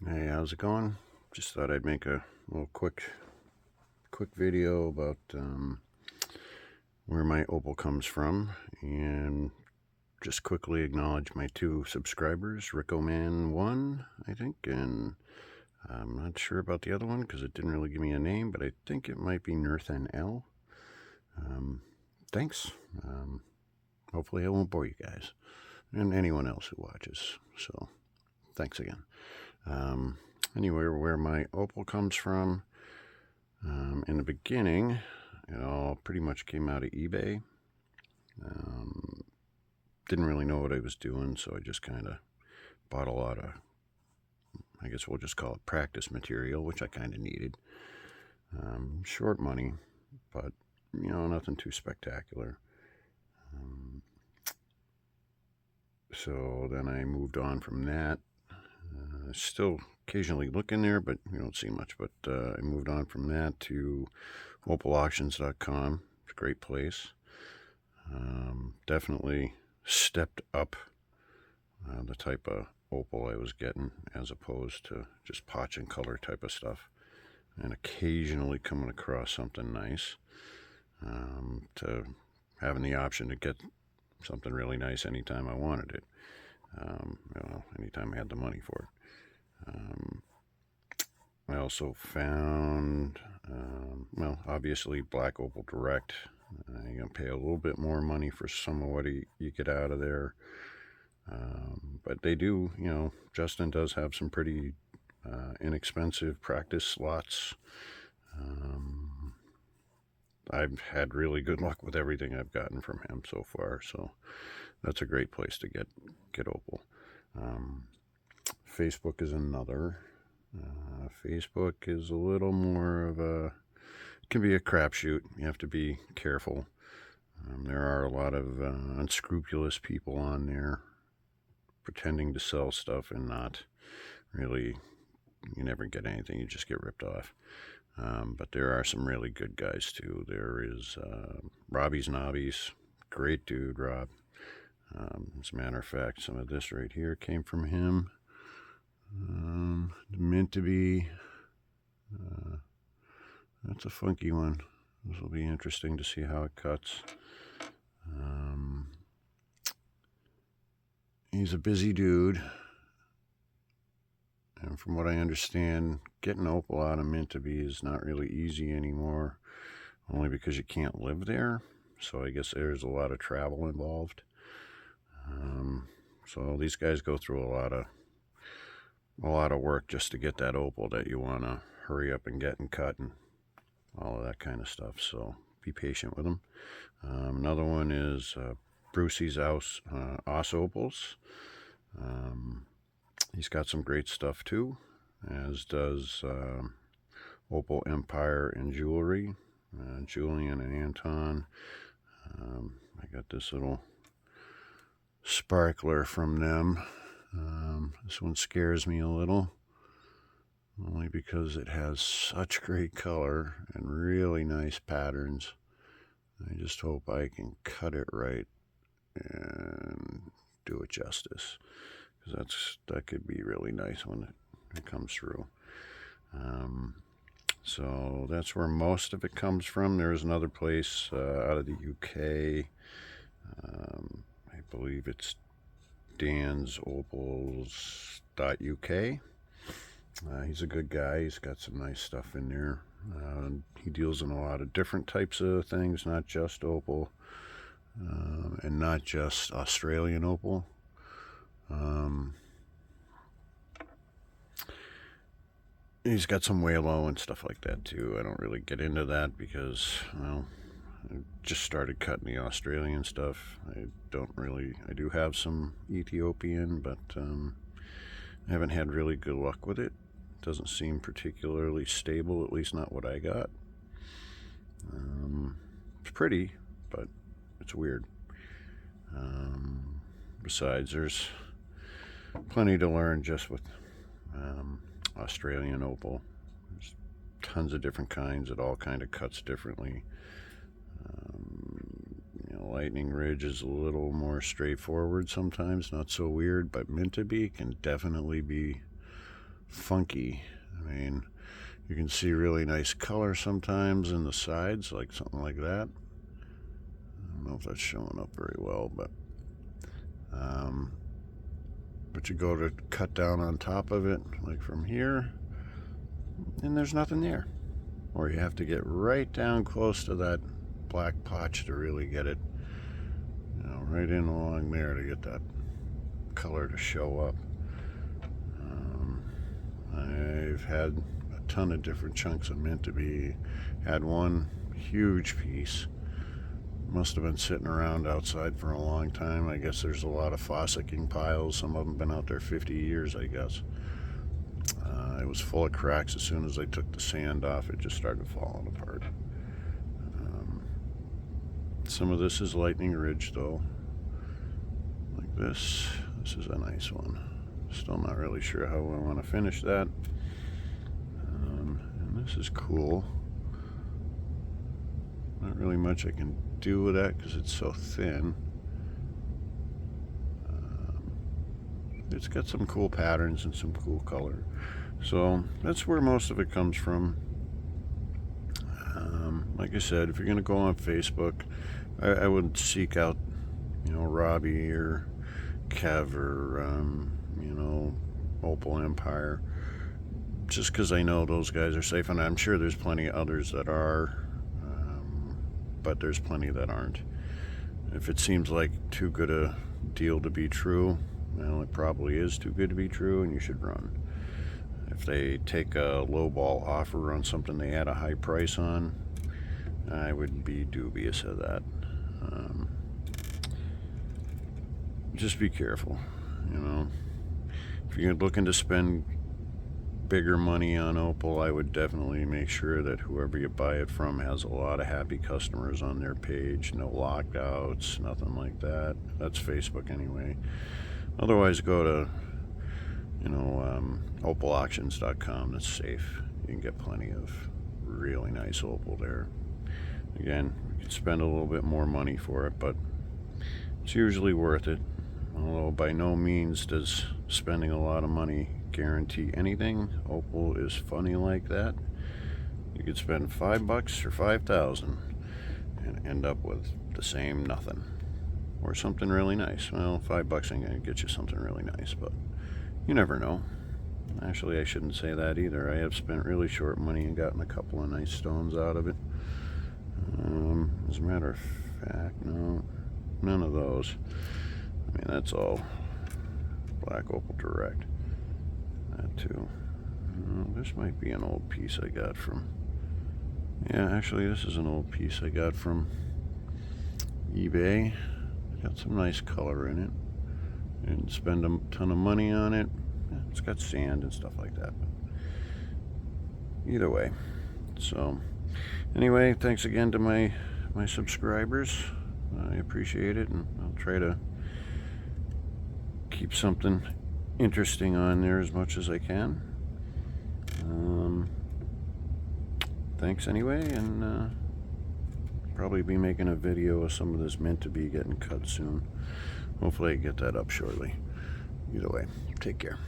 Hey, how's it going? Just thought I'd make a little quick video about where my opal comes from, and just quickly acknowledge my two subscribers, Rickoman1, I think, and I'm not sure about the other one because it didn't really give me a name, but I think it might be Nerthan L. Thanks. Hopefully I won't bore you guys and anyone else who watches. So thanks again. Anyway, where my opal comes from, in the beginning, it all pretty much came out of eBay. Didn't really know what I was doing, so I just kind of bought a lot of, I guess we'll just call it practice material, which I kind of needed. Short money, but nothing too spectacular. So then I moved on from that. Still occasionally look in there, but you don't see much. But I moved on from that to opalauctions.com. It's a great place. Definitely stepped up the type of opal I was getting, as opposed to just potch and color type of stuff, and occasionally coming across something nice, to having the option to get something really nice anytime I wanted it, anytime I had the money for it. I also found, obviously Black Opal Direct. You're going to pay a little bit more money for some of what you get out of there. But they do, Justin does have some pretty inexpensive practice slots. I've had really good luck with everything I've gotten from him so far, so that's a great place to get opal. Facebook is another. Facebook is a little more of a, can be a crapshoot. You have to be careful. There are a lot of unscrupulous people on there pretending to sell stuff and not really. You never get anything, you just get ripped off. But there are some really good guys too. There is Robbie's Nobbies, great dude, Rob. As a matter of fact, some of this right here came from him. Meant to be. That's a funky one. This will be interesting to see how it cuts. He's a busy dude. And from what I understand, getting opal out of Mintaby is not really easy anymore, only because you can't live there. So I guess there's a lot of travel involved. So these guys go through a lot of work just to get that opal that you want to hurry up and get and cut and all of that kind of stuff. So be patient with them. Another one is Brucey's Os Opals. He's got some great stuff too, as does Opal Empire and Jewelry, Julian and Anton. I got this little sparkler from them. This one scares me a little, only because it has such great color and really nice patterns. I just hope I can cut it right and do it justice, because that could be really nice when it comes through. So that's where most of it comes from. There's another place out of the UK. I believe it's Dan's Opals.uk. He's a good guy. He's got some nice stuff in there. He deals in a lot of different types of things, not just opal, and not just Australian opal. He's got some Walo and stuff like that too. I don't really get into that because, well, I just started cutting the Australian stuff. I do have some Ethiopian, but I haven't had really good luck with it. It doesn't seem particularly stable, at least not what I got. It's pretty, but it's weird. Besides, there's plenty to learn just with Australian opal. There's tons of different kinds. It all kind of cuts differently. Lightning Ridge is a little more straightforward sometimes, not so weird, but Mintaby can definitely be funky. I mean, you can see really nice color sometimes in the sides, like something like that. I don't know if that's showing up very well, but you go to cut down on top of it, like from here, and there's nothing there. Or you have to get right down close to that black potch to really get it, you know, right in along there to get that color to show up. I've had a ton of different chunks of mint to be. Had one huge piece. Must have been sitting around outside for a long time. I guess there's a lot of fossicking piles. Some of them been out there 50 years, I guess. It was full of cracks. As soon as I took the sand off, it just started falling apart. Some of this is lightning ridge, though. Like this. This is a nice one. Still not really sure how I want to finish that. And this is cool. Not really much I can do with that because it's so thin. It's got some cool patterns and some cool color. So that's where most of it comes from. Like I said, if you're going to go on Facebook, I would seek out, you know, Robbie or Kev or, you know, Opal Empire. Just because I know those guys are safe, and I'm sure there's plenty of others that are, but there's plenty that aren't. If it seems like too good a deal to be true, well, it probably is too good to be true, and you should run. If they take a lowball offer on something they had a high price on, I would be dubious of that. Just be careful, you know. If you're looking to spend bigger money on opal, I would definitely make sure that whoever you buy it from has a lot of happy customers on their page, no lockouts, nothing like that. That's Facebook anyway. Otherwise, go to, you know, opalauctions.com. That's safe. You can get plenty of really nice opal there. Again, you could spend a little bit more money for it, but it's usually worth it. Although by no means does spending a lot of money guarantee anything. Opal is funny like that. You could spend $5 or $5,000 and end up with the same nothing, or something really nice. Well, $5 ain't gonna get you something really nice, but you never know. Actually, I shouldn't say that either. I have spent really short money and gotten a couple of nice stones out of it. As a matter of fact, no, none of those. I mean, that's all black opal direct. That too. This might be an old piece I got from, yeah, actually this is an old piece I got from eBay. Got some nice color in it. Didn't spend a ton of money on it. Yeah, it's got sand and stuff like that. But either way. So anyway, thanks again to my subscribers. I appreciate it, and I'll try to keep something interesting on there as much as I can. Thanks anyway, and probably be making a video of some of this mint to be getting cut soon. Hopefully I get that up shortly. Either way, take care.